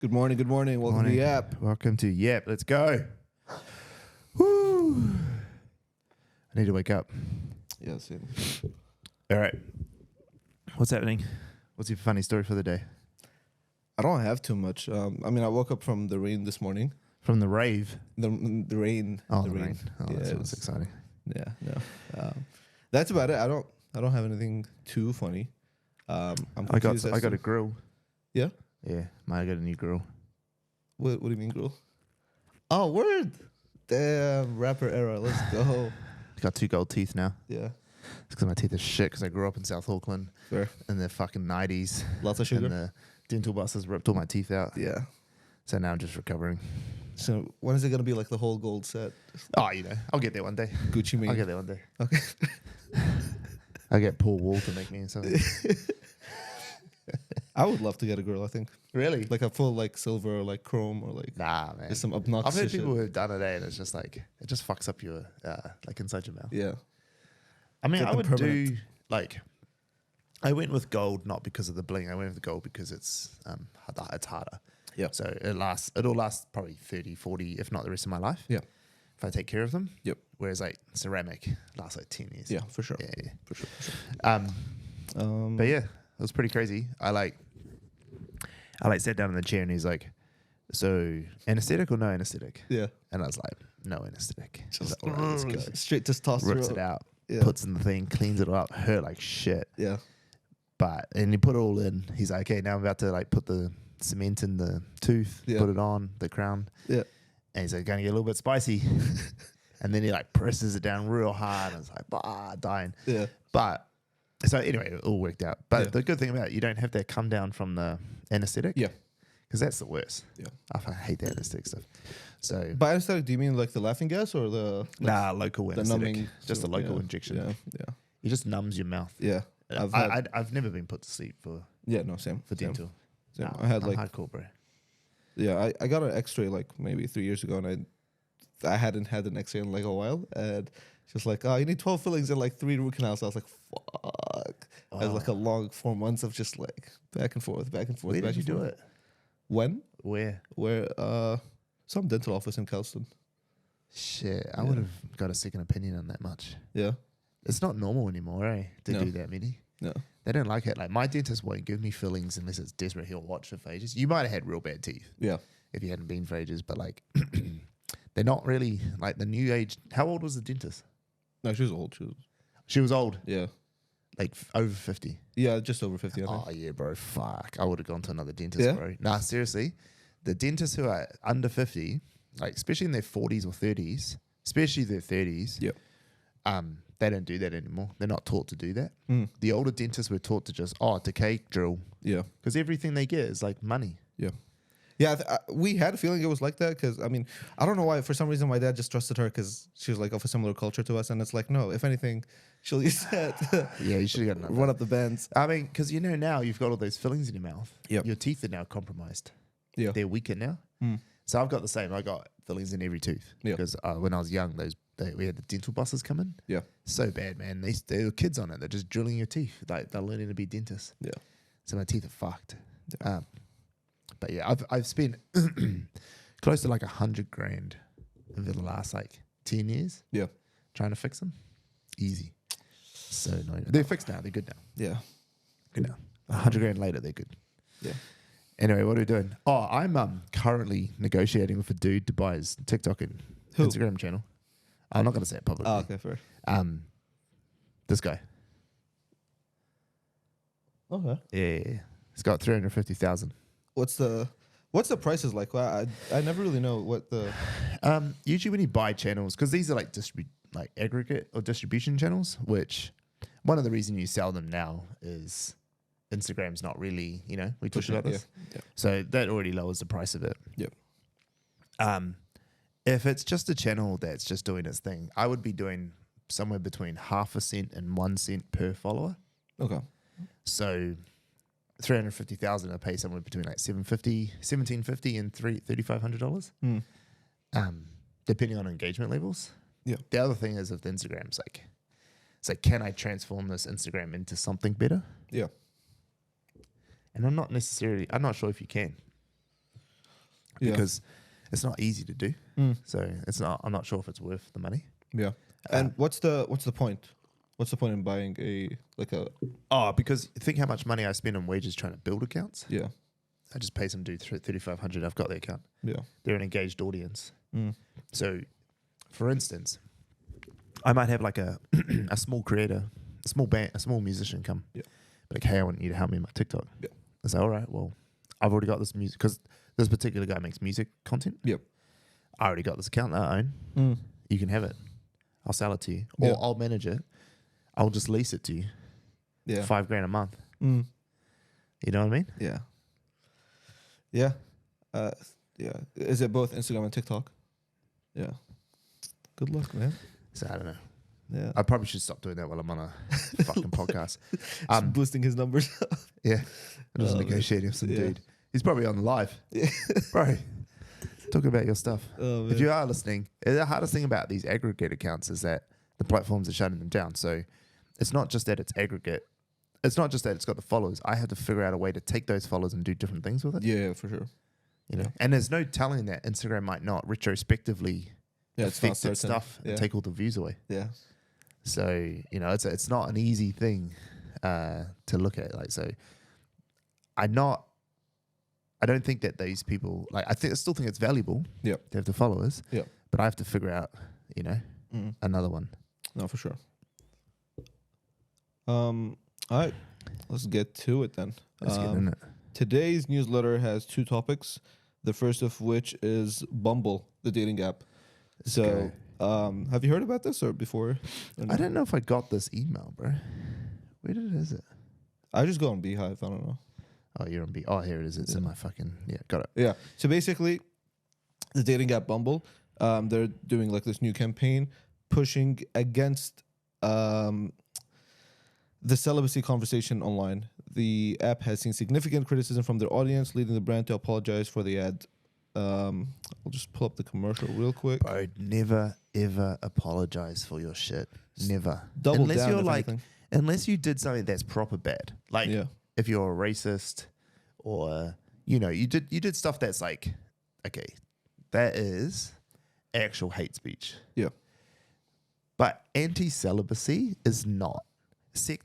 Good morning. Good morning. Welcome to YAP. Welcome to YAP. Let's go. Woo. I need to wake up. Yeah, same. All right. What's happening? What's your funny story for the day? I don't have too much. I woke up from the rain this morning. From the rave? The rain. Oh, the rain. Oh, yeah, that sounds exciting. Yeah, no. That's about it. I don't have anything too funny. I'm confused. I got a grill. Yeah? Yeah, I got a new grill. What do you mean, grill? Oh, word. Damn, rapper era. Let's go. Got 2 gold teeth now. Yeah. It's because my teeth are shit because I grew up in South Auckland Fair. in the fucking 90s. Lots of sugar. And the dental buses ripped all my teeth out. Yeah. So now I'm just recovering. So when is it gonna be like the whole gold set? Oh, I'll get there one day. Gucci Mane. I'll get there one day. Okay. I'll get Paul Wall to make me something. I would love to get a grill, I think. Really? Like a full like silver or like chrome or like Nah, man. just some obnoxious I've heard shit. people who have done it, and it's just like it just fucks up your like inside your mouth. Yeah. I mean, Get I them would permanent. do like I went with gold not because of the bling. I went with gold because it's harder. Yeah. So it'll last probably 30, 40, if not the rest of my life. Yeah. If I take care of them. Yep. Whereas like ceramic lasts like 10 years. Yeah, for sure. Yeah. For sure. But yeah, it was pretty crazy. I sat down in the chair and he's like, "So anesthetic or no anesthetic?" Yeah. And I was like, "No anesthetic." He's Just like, "All right, let's go." straight testosterone. Rips it out, Yeah. puts in the thing, cleans it up, hurt like shit. Yeah. And he put it all in. He's like, "Okay, now I'm about to like put the cement in the tooth, Yeah. put it on the crown." Yeah. And he's like, "Gonna get a little bit spicy." And then he like presses it down real hard. And it's like, dying. Yeah. But so anyway, it all worked out. But Yeah. the good thing about it, you don't have that come down from the anesthetic. Yeah. Because that's the worst. Yeah. I fucking hate the anesthetic stuff. So By anesthetic, do you mean like the laughing gas or the local the anesthetic. numbing? Just a local yeah. injection. Yeah. Yeah. It just numbs your mouth. Yeah. I've never been put to sleep for No, same. dental. Same. Nah, I had I'm like hardcore, bro. yeah, I got an X-ray like maybe 3 years ago, and I hadn't had an X-ray in like a while, and she's like, "Oh, you need 12 fillings and like 3 root canals." I was like, "Fuck!" I was like a long 4 months of just like back and forth, back and forth. Where back did you and do forth. it? When? Where? Where? Some dental office in Kelston. Shit, I Yeah. would have got a second opinion on that much. Yeah. It's not normal anymore, eh? To No. do that many. No. They don't like it. Like my dentist won't give me fillings unless it's desperate. He'll watch for ages. You might have had real bad teeth Yeah. if you hadn't been for ages, but like they're not really like the new age. How old was the dentist? No, she was old. She was old, Yeah. like over 50. Yeah, just over 50. I think. Oh yeah, bro. Fuck. I would have gone to another dentist, Yeah? bro. Nah, seriously. The dentists who are under 50, like especially in their 40s or 30s, especially their 30s, Yep. they don't do that anymore. They're not taught to do that. Mm. The older dentists were taught to just, decay drill. Yeah. Because everything they get is like money. Yeah. Yeah, we had a feeling it was like that because, I mean, I don't know why. For some reason, my dad just trusted her because she was like of a similar culture to us. And it's like, no, if anything, she'll use that. Yeah, you should have gotten Run up the bands. I mean, because now you've got all those fillings in your mouth. Yep. Your teeth are now compromised. Yeah. They're weaker now. Mm. So I've got the same. I got fillings in every tooth. Yeah. Because when I was young, we had the dental buses come in. Yeah. So bad, man. There were kids on it. They're just drilling your teeth. Like they're learning to be dentists. Yeah. So my teeth are fucked. Yeah. But yeah, I've spent close to like $100,000 over the last like 10 years. Yeah. Trying to fix them. Easy. So annoying. They're fixed now. They're good now. Yeah. Good now. $100,000 later, they're good. Yeah. Anyway, what are we doing? Oh, I'm currently negotiating with a dude to buy his TikTok and Who? Instagram channel. I'm not going to say it publicly. Oh, okay, fair. This guy. Okay. Yeah. He's got 350,000. What's the prices like? Well, I never really know what the. Usually when you buy channels, because these are like aggregate or distribution channels, which one of the reasons you sell them now is Instagram's not really, we talked about this. Yeah. So that already lowers the price of it. Yep. If it's just a channel that's just doing its thing, I would be doing somewhere between 0.5 cent and 1 cent per follower. Okay. So 350,000, I pay somewhere between like $1750 and $3,500. Depending on engagement levels. Yeah. The other thing is with Instagram's like, it's like, can I transform this Instagram into something better? Yeah. And I'm not sure if you can. Yeah. because it's not easy to do. Mm. So I'm not sure if it's worth the money. Yeah. And what's the point? What's the point in buying because think how much money I spend on wages trying to build accounts. Yeah. I just pay some dude $3,500. I've got the account. Yeah. They're an engaged audience. Mm. So, for instance, I might have like a a small creator, a small band, a small musician come. Yeah. Like, hey, I want you to help me with my TikTok. Yeah. I say, all right, well, I've already got this music because this particular guy makes music content. Yep. I already got this account that I own. Mm. You can have it. I'll sell it to you, Yeah. or I'll manage it. I'll just lease it to you. Yeah. $5,000 a month. Mm. You know what I mean? Yeah. Yeah. Yeah. Is it both Instagram and TikTok? Yeah. Good luck, man. So I don't know. Yeah. I probably should stop doing that while I'm on a fucking podcast. Just boosting his numbers. Yeah. I'm just Oh, negotiating with some yeah. dude. He's probably on live. Yeah. Bro, talk about your stuff. Oh, man. If you are listening, the hardest thing about these aggregate accounts is that the platforms are shutting them down. So it's not just that it's aggregate. It's not just that it's got the followers. I have to figure out a way to take those followers and do different things with it. Yeah, for sure. You know, Yeah. and there's no telling that Instagram might not retrospectively It's not affect its certain. stuff Yeah. and take all the views away. Yeah. So you know, it's not an easy thing to look at. Like, so I don't think that these people I still think it's valuable. Yeah. To have the followers. Yeah. But I have to figure out, another one. No, for sure. All right. Let's get to it then. Let's get in it. Today's newsletter has 2 topics. The first of which is Bumble, the dating app. So, have you heard about this or before? Or no? I don't know if I got this email, bro. Is it? I just go on Beehive. I don't know. Oh, you're on B. Oh, here it is. It's in my fucking got it. Yeah. So basically, the dating app Bumble, they're doing like this new campaign pushing against the celibacy conversation online. The app has seen significant criticism from their audience, leading the brand to apologize for the ad. I'll just pull up the commercial real quick. Bro, never ever apologize for your shit. Never. Double unless down, you're if like, anything. unless you did something that's proper bad. Like, Yeah. if you're a racist, or you did stuff that's like, okay, that is actual hate speech. Yeah. But anti-celibacy is not.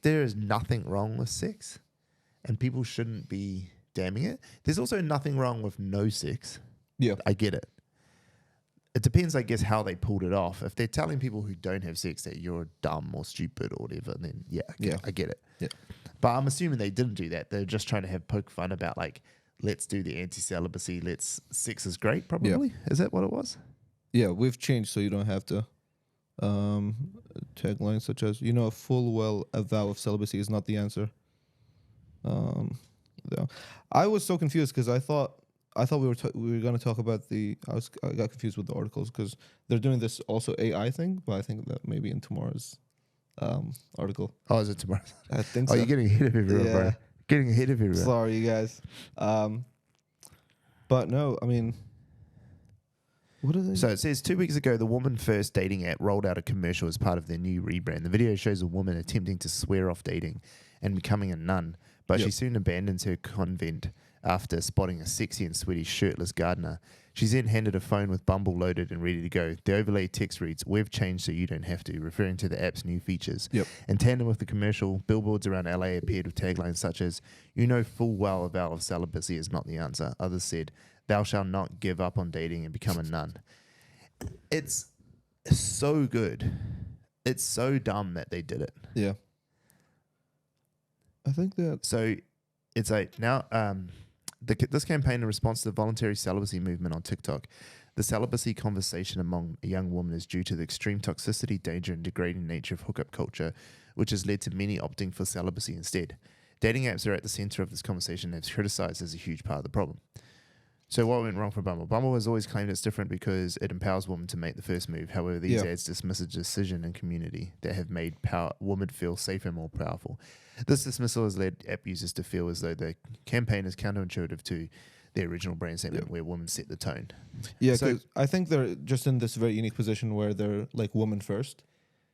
There is nothing wrong with sex, and people shouldn't be damning it. There's also nothing wrong with no sex. Yeah. I get it. It depends, I guess, how they pulled it off. If they're telling people who don't have sex that you're dumb or stupid or whatever, then I get it. Yeah. But I'm assuming they didn't do that. They're just trying to have poke fun about, like, let's do the anti-celibacy. Sex is great, probably. Yeah. Is that what it was? Yeah, we've changed so you don't have to. Taglines such as, full well a vow of celibacy is not the answer. I was so confused because I thought we were going to talk about I got confused with the articles because they're doing this also AI thing, but I think that maybe in tomorrow's article. Oh, is it tomorrow? I think so. so. You're getting ahead of everyone, bro. Getting ahead of everyone. Sorry, you guys. But no, I mean, what are they? So it says 2 weeks ago, the Woman First dating app rolled out a commercial as part of their new rebrand. The video shows a woman attempting to swear off dating and becoming a nun, but she soon abandons her convent after spotting a sexy and sweaty shirtless gardener. She's then handed a phone with Bumble loaded and ready to go. The overlay text reads, "We've changed so you don't have to," referring to the app's new features. Yep. In tandem with the commercial, billboards around LA appeared with taglines such as, "You know full well a vow of celibacy is not the answer." Others said, "Thou shalt not give up on dating and become a nun." It's so good. It's so dumb that they did it. Yeah. I think that. So it's this campaign in response to the voluntary celibacy movement on TikTok. The celibacy conversation among a young woman is due to the extreme toxicity, danger, and degrading nature of hookup culture, which has led to many opting for celibacy instead. Dating apps are at the center of this conversation and it's criticized as a huge part of the problem. So what went wrong for Bumble? Bumble has always claimed it's different because it empowers women to make the first move. However, these ads dismiss a decision and community that have made women feel safer and more powerful. This dismissal has led app users to feel as though the campaign is counterintuitive to their original brand statement where women set the tone. Yeah, because I think they're just in this very unique position where they're like woman first.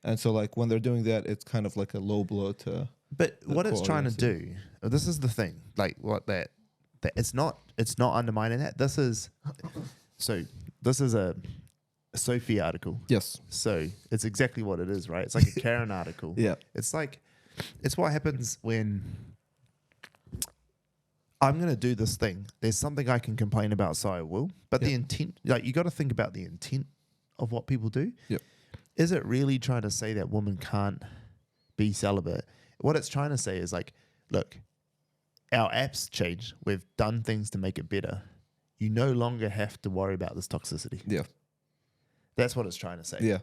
And so like when they're doing that, it's kind of like a low blow to... But what it's trying to do, this is the thing, like what that that it's not undermining that. This is a Sophie article. Yes. So it's exactly what it is, right? It's like a Karen article. Yeah. It's what happens when I'm going to do this thing. There's something I can complain about, so I will. But the intent, like, you got to think about the intent of what people do. Yep. Is it really trying to say that women can't be celibate? What it's trying to say is like, look, our apps change. We've done things to make it better. You no longer have to worry about this toxicity. Yeah. That's what it's trying to say. Yeah.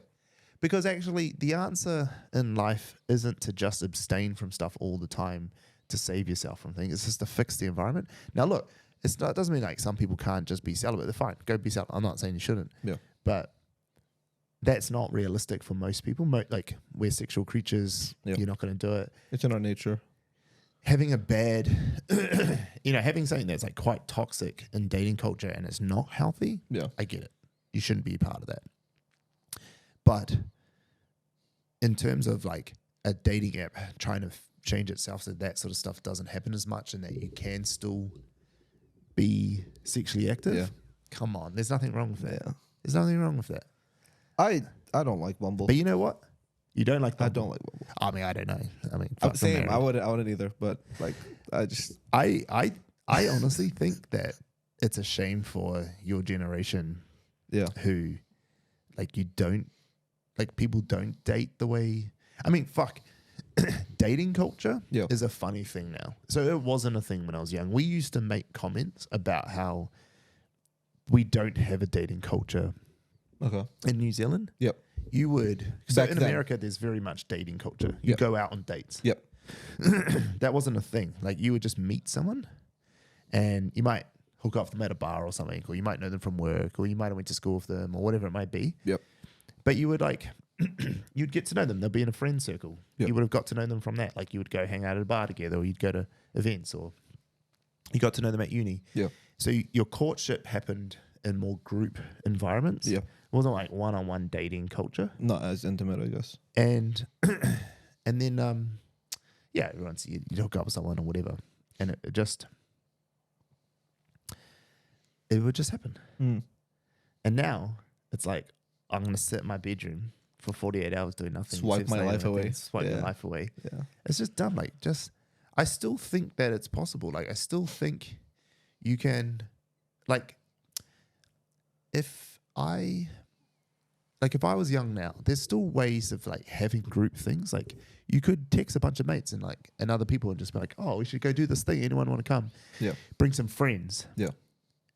Because actually, the answer in life isn't to just abstain from stuff all the time to save yourself from things. It's just to fix the environment. Now, look, it doesn't mean like some people can't just be celibate. They're fine. Go be celibate. I'm not saying you shouldn't. Yeah. But that's not realistic for most people. Like, we're sexual creatures. Yeah. You're not going to do it. It's in our nature. Having a bad, having something that's like quite toxic in dating culture and it's not healthy. Yeah. I get it. You shouldn't be a part of that. But in terms of like a dating app trying to change itself so that sort of stuff doesn't happen as much and that you can still be sexually active, Yeah. come on. There's nothing wrong with that. Yeah. There's nothing wrong with that. I don't like Bumble. But you know what? You don't like Bumble. I don't like Bumble. I mean, I don't know. I mean, I'm fuck, same. I'm I married. wouldn't either. But like, I honestly think that it's a shame for your generation yeah. who like people don't date the way, I mean, fuck, dating culture Yeah. is a funny thing now. So it wasn't a thing when I was young. We used to make comments about how we don't have a dating culture Okay. in New Zealand. Yep. You would, so Back in then. America, there's very much dating culture. You Yep. go out on dates. Yep. That wasn't a thing. Like, you would just meet someone and you might hook up with them at a bar or something, or you might know them from work, or you might have went to school with them, or whatever it might be. Yep. But you would like, you'd get to know them. They'll be in a friend circle. Yep. You would have got to know them from that. Like, you would go hang out at a bar together, or you'd go to events, or you got to know them at uni. Yeah. So your courtship happened in more group environments. Yeah. It wasn't like one-on-one dating culture. Not as intimate, I guess. And and then once you'd hook up with someone or whatever, and it would just happen. Mm. And now it's like, I'm gonna sit in my bedroom for 48 hours doing nothing. Swipe except my say life nothing, away. Swipe Yeah. your life away. Yeah. It's just dumb. Like, I still think that it's possible. Like, I still think you can, like, if I was young now, there's still ways of like having group things. Like, you could text a bunch of mates and other people and just be like, oh, we should go do this thing. Anyone want to come? Yeah. Bring some friends. Yeah.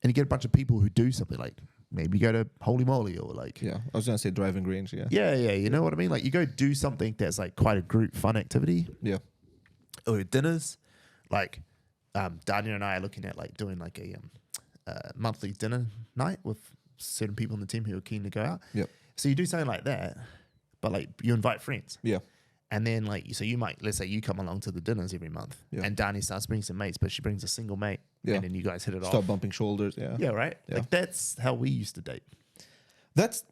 And you get a bunch of people who do something, like maybe go to Holy Moly, or like, Yeah. I was gonna say driving range. Yeah. yeah, you know what I mean? Like, you go do something that's like quite a group fun activity. Yeah. Or dinners. Like, Dania and I are looking at like doing like a monthly dinner night with certain people on the team who are keen to go out. Yep. So you do something like that, but like you invite friends. Yeah. And then like, so you might, let's say you come along to the dinners every month, Yeah. and Dani starts bringing some mates, but she brings a single mate. Yeah. And then you guys hit it Start off. bumping shoulders. Yeah. Yeah, right? Yeah. Like, that's how we used to date. That's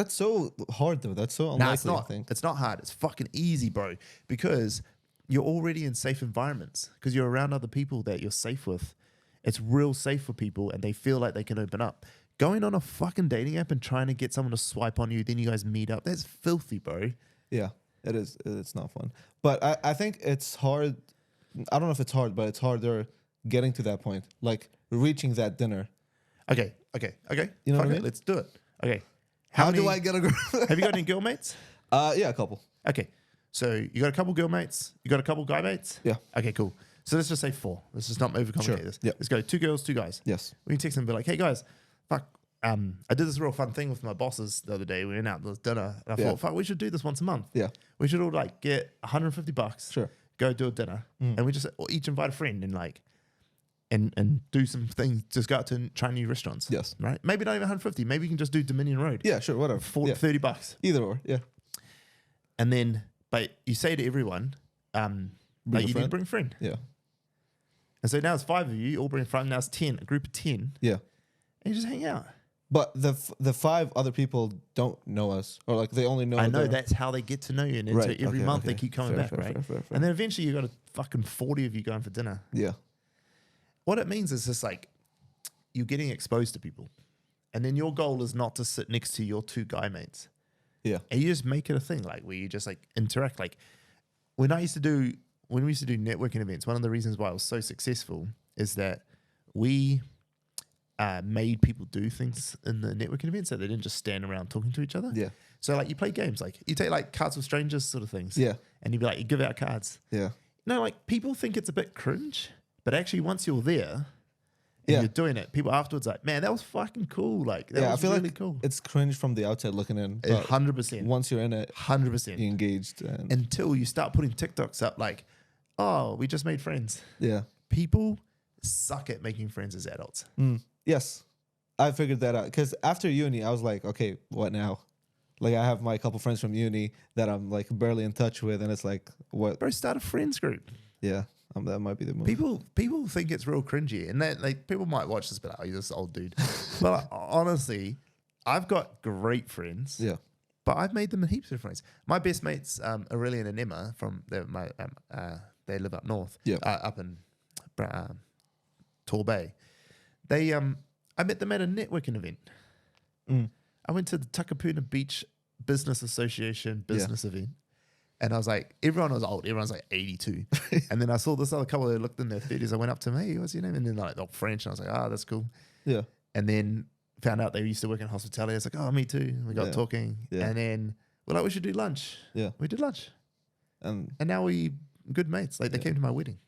so hard though. That's so unlikely. Nah, it's not. I think. It's not hard. It's fucking easy, bro. Because you're already in safe environments. Because you're around other people that you're safe with. It's real safe for people, and they feel like they can open up. Going on a fucking dating app and trying to get someone to swipe on you, then you guys meet up. That's filthy, bro. Yeah. It is. It's not fun. But I think it's hard. I don't know if it's hard, but it's harder getting to that point, like reaching that dinner. Okay. You know what I Fuck it, mean? let's do it. Okay. How many- do I get a girl? Have you got any girl mates? Yeah, a couple. Okay. So you got a couple girl mates. You got a couple guy mates. Yeah. Okay, cool. So let's just say 4. Let's just not overcomplicate Sure. this. Yep. Let's go 2 girls, 2 guys. Yes. We can text them and be like, hey guys, fuck, I did this real fun thing with my bosses the other day. We went out to this dinner, and I Yeah. thought, fuck, we should do this once a month. Yeah. We should all like get $150. Sure. Go do a dinner, and we just each invite a friend and like, and do some things. Just go out to try new restaurants. Yes. Right. Maybe not even 150. Maybe you can just do Dominion Road. Yeah. Sure. Whatever. 40, Yeah. $30. Either or. Yeah. And then, but you say to everyone, like, a you need to friend. bring a friend. Yeah. And so now it's 5 of you all bring a friend. Now it's 10, a group of 10, Yeah. and you just hang out. But the 5 other people don't know us, or like they only know. I know their- that's how they get to know you, and then so Right, every okay, month okay. they keep coming Fair, back, fair, right? fair, fair, fair. And then eventually you got a fucking 40 of you going for dinner, Yeah. what it means is just like you're getting exposed to people. And then your goal is not to sit next to your two guy mates. Yeah. And you just make it a thing, like where you just like interact. Like when we used to do networking events, one of the reasons why I was so successful is that we made people do things in the networking events so they didn't just stand around talking to each other. Yeah. So like you play games, like you take like Cards with Strangers sort of things. Yeah. And you'd be like, you give out cards. Yeah. No, like people think it's a bit cringe, but actually once you're there and you're doing it, people afterwards like, man, that was fucking cool. Like that was I feel really like cool. it's cringe from the outside looking in. but 100%. Once you're in it, 100%. you're engaged. And Until you start putting TikToks up like, oh, we just made friends. yeah. People suck at making friends as adults. Yes. I figured that out. Because after uni, I was like, okay, what now? Like, I have my couple friends from uni that I'm like barely in touch with. And it's like, what? Bro, start a friends group. Yeah. That might be the move. People think it's real cringy. And that, like, people might watch this, but oh, you're this old dude. But like, honestly, I've got great friends. Yeah. But I've made them heaps of friends. My best mates, Aurelian and Emma, they live up north. Yeah. Up in Torbay. I met them at a networking event. I went to the Takapuna Beach Business Association business event. And I was like, everyone was old. Everyone's like 82. And then I saw this other couple that looked in their 30s. I went up to them, hey, what's your name? And then they're French. And I was like, that's cool. Yeah. And then found out they used to work in hospitality. I was like, oh, me too. And we got talking. Yeah. And then we're like, we should do lunch. Yeah. We did lunch. And now we good mates. Like they came to my wedding.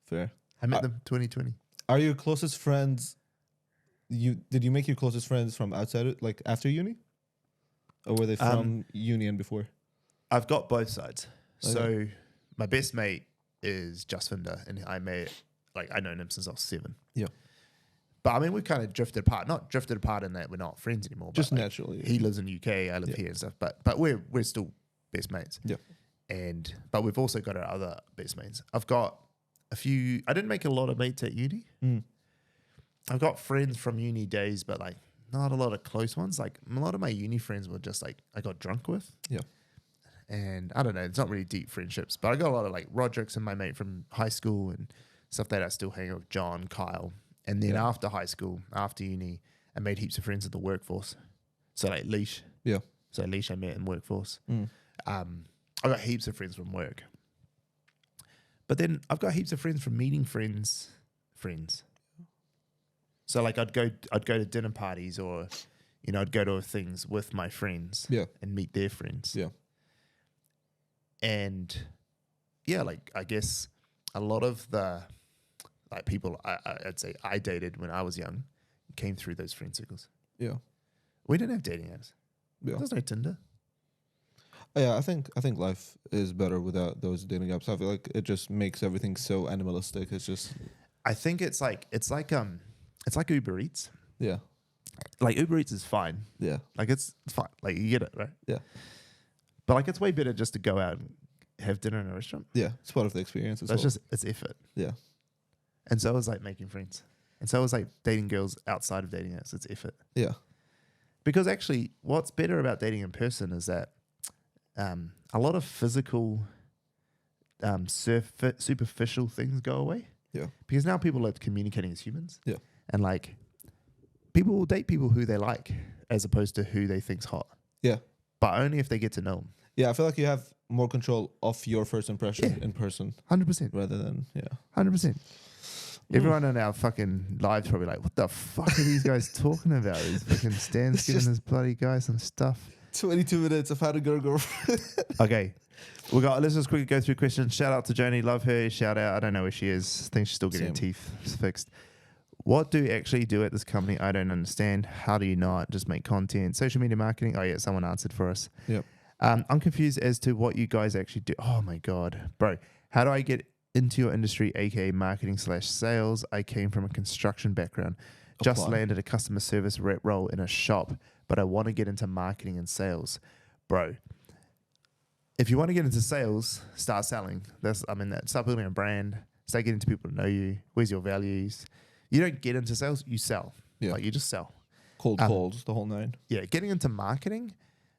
Fair. I met them 2020. Are your closest friends, did you make your closest friends from outside, like after uni? Or were they from uni and before? I've got both sides. Okay. So my best mate is Justvinder, and I've known him since I was 7. Yeah. But I mean, we kind of drifted apart. Not drifted apart in that we're not friends anymore. Just but naturally. He lives in UK, I live here and stuff. But we're still best mates. Yeah. But we've also got our other best mates. I've got a few. I didn't make a lot of mates at uni. I've got friends from uni days, but like not a lot of close ones. Like a lot of my uni friends were just like I got drunk with. Yeah. And I don't know, it's not really deep friendships, but I got a lot of like Roderick's and my mate from high school and stuff that I still hang out with, John, Kyle. And then after high school, after uni, I made heaps of friends in the workforce. So like Leash. Yeah. So Leash I met in workforce. I got heaps of friends from work. But then I've got heaps of friends from meeting friends. So like I'd go to dinner parties or, I'd go to things with my friends and meet their friends. Yeah. And like I guess a lot of the like people I'd say I dated when I was young came through those friend circles. Yeah. We didn't have dating apps. Yeah. There's no Tinder. Yeah, I think life is better without those dating apps. I feel like it just makes everything so animalistic. It's just I think it's like Uber Eats. Yeah. Like Uber Eats is fine. Yeah. Like it's fine. Like you get it, right? Yeah. But like it's way better just to go out and have dinner in a restaurant. Yeah. It's part of the experience as well. It's effort. Yeah. And so it was like making friends. And so it was like dating girls outside of dating apps. It's effort. Yeah. Because actually what's better about dating in person is that a lot of physical superficial things go away. Yeah. Because now people are communicating as humans. Yeah. And like people will date people who they like as opposed to who they think's hot. Yeah. But only if they get to know them. Yeah, I feel like you have more control of your first impression in person 100%. rather than 100%. Everyone on our fucking lives probably like, what the fuck are these guys talking about? These fucking Stan's giving this bloody guy some stuff. 22 minutes of how to get a girlfriend. Okay. Let's just quickly go through questions. Shout out to Joni. Love her. Shout out. I don't know where she is. I think she's still getting her teeth fixed. What do you actually do at this company? I don't understand. How do you not just make content? Social media marketing? Oh, yeah. Someone answered for us. Yep. I'm confused as to what you guys actually do. Oh, my God. Bro, how do I get into your industry, aka marketing/sales? I came from a construction background. Just landed a customer service rep role in a shop, but I want to get into marketing and sales. Bro, if you want to get into sales, start selling. Start building a brand. Start getting to people to know you. Where's your values? You don't get into sales, you sell. Yeah. Like you just sell. Cold calls, the whole nine. Yeah, getting into marketing,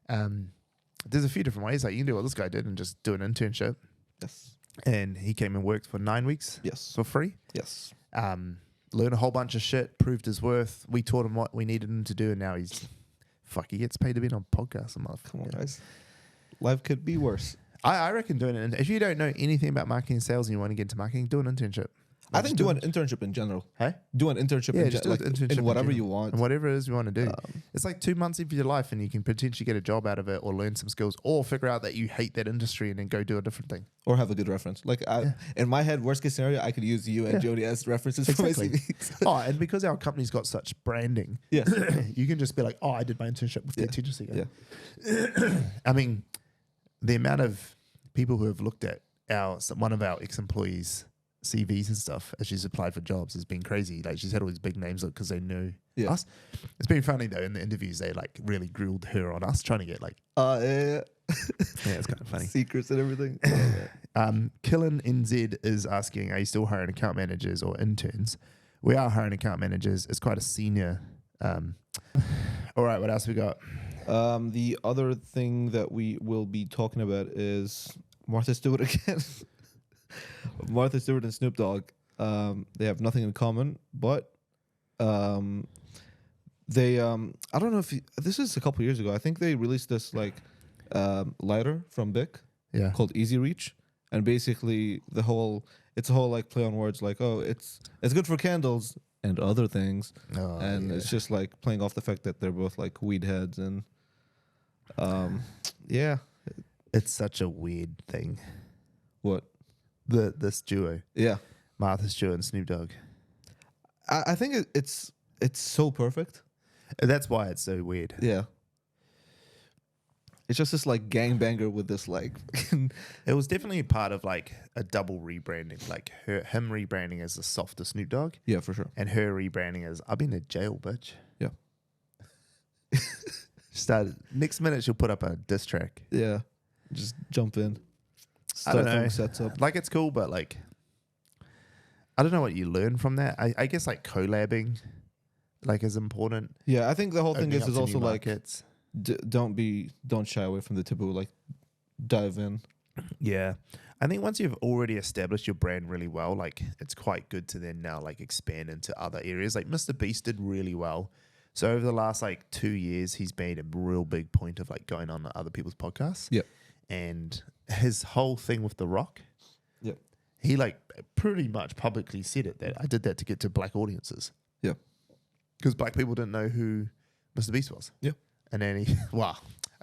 there's a few different ways. Like you can do what this guy did and just do an internship. Yes. and he came and worked for 9 weeks Yes. for free. Yes. Learned a whole bunch of shit, proved his worth. We taught him what we needed him to do, and now he gets paid to be on podcasts a month. Come on, guys. Life could be worse. I reckon doing it. If you don't know anything about marketing and sales and you want to get into marketing, do an internship. I think do an internship in general. Hey? Do an internship in whatever you want. And whatever it is you want to do. It's like 2 months of your life and you can potentially get a job out of it or learn some skills or figure out that you hate that industry and then go do a different thing. Or have a good reference. Like in my head, worst case scenario, I could use you and Jody as references for my CV. And because our company's got such branding, you can just be like, I did my internship with that agency guy. Yeah. I mean, the amount of people who have looked at one of our ex-employees' CVs and stuff as she's applied for jobs has been crazy. Like she's had all these big names because they knew us. It's been funny though. In the interviews, they like really grilled her on us, trying to get like, yeah, it's kind of funny. Secrets and everything. Killen NZ is asking, are you still hiring account managers or interns? We are hiring account managers. It's quite a senior. All right, what else we got? The other thing that we will be talking about is Martha Stewart again. Martha Stewart and Snoop Dogg. They have nothing in common, but they I don't know if this is a couple years ago. I think they released this like lighter from Bic, called Easy Reach, and basically it's a whole like play on words, like it's good for candles and other things, it's just like playing off the fact that they're both like weed heads and it's such a weird thing. What? This duo, Martha Stewart and Snoop Dogg. I think it's so perfect. That's why it's so weird. Yeah, it's just this like gangbanger with this like. It was definitely part of like a double rebranding, like him rebranding as the softer Snoop Dogg. Yeah, for sure. And her rebranding as I've been to jail, bitch. Yeah. Started next minute she'll put up a diss track. Yeah, just jump in. I don't know. Sets up. Like it's cool, but like I don't know what you learn from that. I guess like collabing like is important. Yeah, I think the whole thing is also like markets. Don't shy away from the taboo. Like dive in. Yeah, I think once you've already established your brand really well, like it's quite good to then now like expand into other areas. Like Mr. Beast did really well. So over the last like 2 years, he's made a real big point of like going on other people's podcasts. Yep. And his whole thing with The Rock. Yep. He like pretty much publicly said it that I did that to get to black audiences. Yeah. Because black people didn't know who Mr. Beast was. Yeah. And then I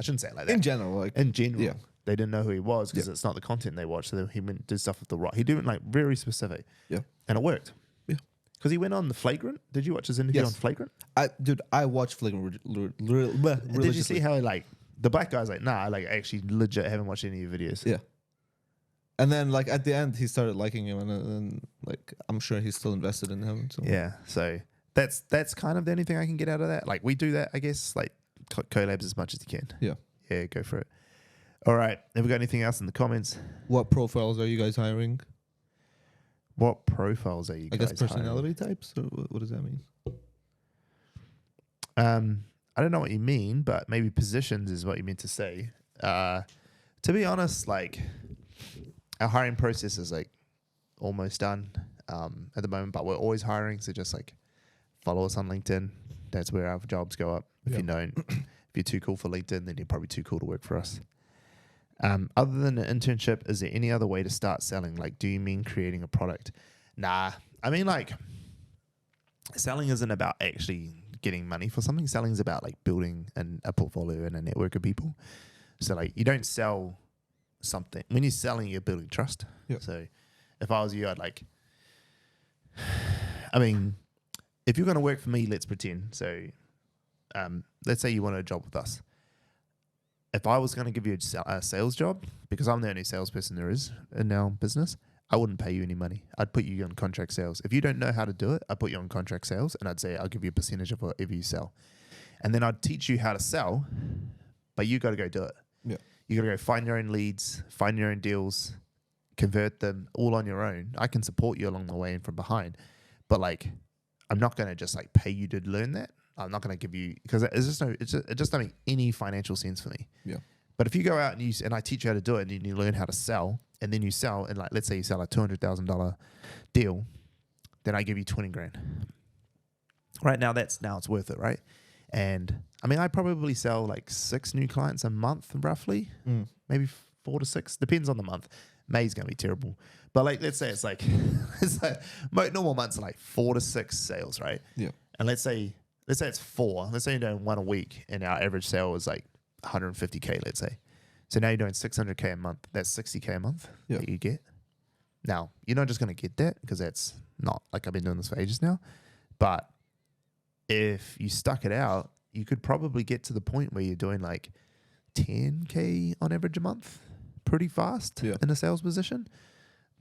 shouldn't say it like that. In general, yeah. They didn't know who he was because it's not the content they watched. So then he went and did stuff with The Rock. He did it like very specific. Yeah. And it worked. Yeah. Because he went on the Flagrant. Did you watch his interview on Flagrant? I watched Flagrant. Did you see how like the black guy's like, nah, I like actually legit haven't watched any of your videos. Yeah. And then like at the end he started liking him, and then like I'm sure he's still invested in him. So. Yeah. So that's kind of the only thing I can get out of that. Like we do that, I guess, like collabs as much as you can. Yeah. Yeah, go for it. All right. Have we got anything else in the comments? What profiles are you guys hiring? What profiles are you guys I guess personality types? Or what does that mean? I don't know what you mean, but maybe positions is what you meant to say. To be honest, like our hiring process is like almost done at the moment, but we're always hiring. So just like follow us on LinkedIn. That's where our jobs go up. If you don't, if you're too cool for LinkedIn, then you're probably too cool to work for us. Other than an internship, is there any other way to start selling? Like, do you mean creating a product? Nah, I mean like selling isn't about actually getting money for something. Selling is about like building a portfolio and a network of people. So like you don't sell something. When you're selling, you're building trust. Yep. So if I was you, I'd like, I mean, if you're going to work for me, let's pretend. So let's say you want a job with us. If I was going to give you a sales job, because I'm the only salesperson there is in our business, I wouldn't pay you any money. I'd put you on contract sales. If you don't know how to do it, I'd put you on contract sales, and I'd say I'll give you a percentage of whatever you sell. And then I'd teach you how to sell, but you got to go do it. Yeah. You got to go find your own leads, find your own deals, convert them all on your own. I can support you along the way and from behind, but like, I'm not going to just like pay you to learn that. I'm not going to give you, because it just doesn't make any financial sense for me. Yeah. But if you go out and I teach you how to do it and you learn how to sell, and then you sell, and like let's say you sell a $200,000 deal, then I give you 20 grand. Right now, it's worth it, right? And I mean, I probably sell like 6 new clients a month, roughly, maybe 4 to 6, depends on the month. May's gonna be terrible, but like let's say it's like normal months are like 4 to 6 sales, right? Yeah. And let's say it's 4. Let's say you're doing 1 a week, and our average sale is like 150K. Let's say, so now you're doing 600K a month. That's 60K a month that you get. Now you're not just gonna get that because that's not like I've been doing this for ages now, but if you stuck it out, you could probably get to the point where you're doing like 10K on average a month pretty fast in a sales position.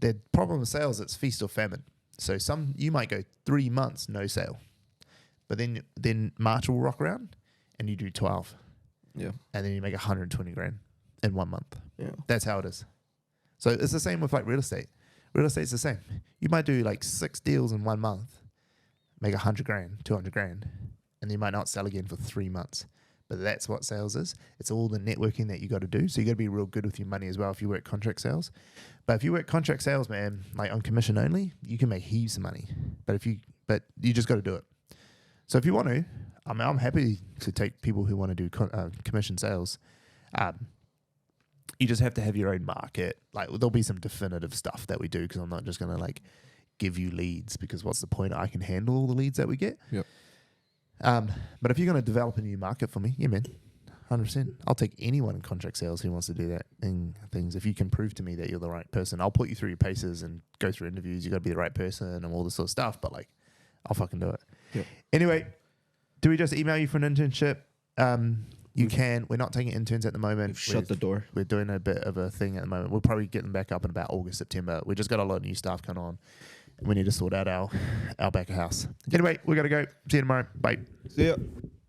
The problem with sales, it's feast or famine. So you might go 3 months no sale, but then March will rock around and you do 12. Yeah. And then you make 120 grand in 1 month. Yeah. That's how it is. So it's the same with like real estate. Real estate's the same. You might do like 6 deals in 1 month, make 100 grand, 200 grand, and you might not sell again for 3 months. But that's what sales is. It's all the networking that you got to do. So you got to be real good with your money as well if you work contract sales. But if you work contract sales, man, like on commission only, you can make heaps of money. But you just got to do it. So if you want to, I mean, I'm happy to take people who want to do commission sales. You just have to have your own market. Like there'll be some definitive stuff that we do because I'm not just going to like give you leads because what's the point? I can handle all the leads that we get. Yep. But if you're going to develop a new market for me, yeah, man, 100%. I'll take anyone in contract sales who wants to do that and things. If you can prove to me that you're the right person, I'll put you through your paces and go through interviews. You got to be the right person and all this sort of stuff. But like, I'll fucking do it. Yep. Anyway, do we just email you for an internship? You can. We're not taking interns at the moment. Shut the door. We're doing a bit of a thing at the moment. We'll probably get them back up in about August, September. We just got a lot of new staff coming on. We need to sort out our back of house. Anyway, we got to go. See you tomorrow. Bye. See ya.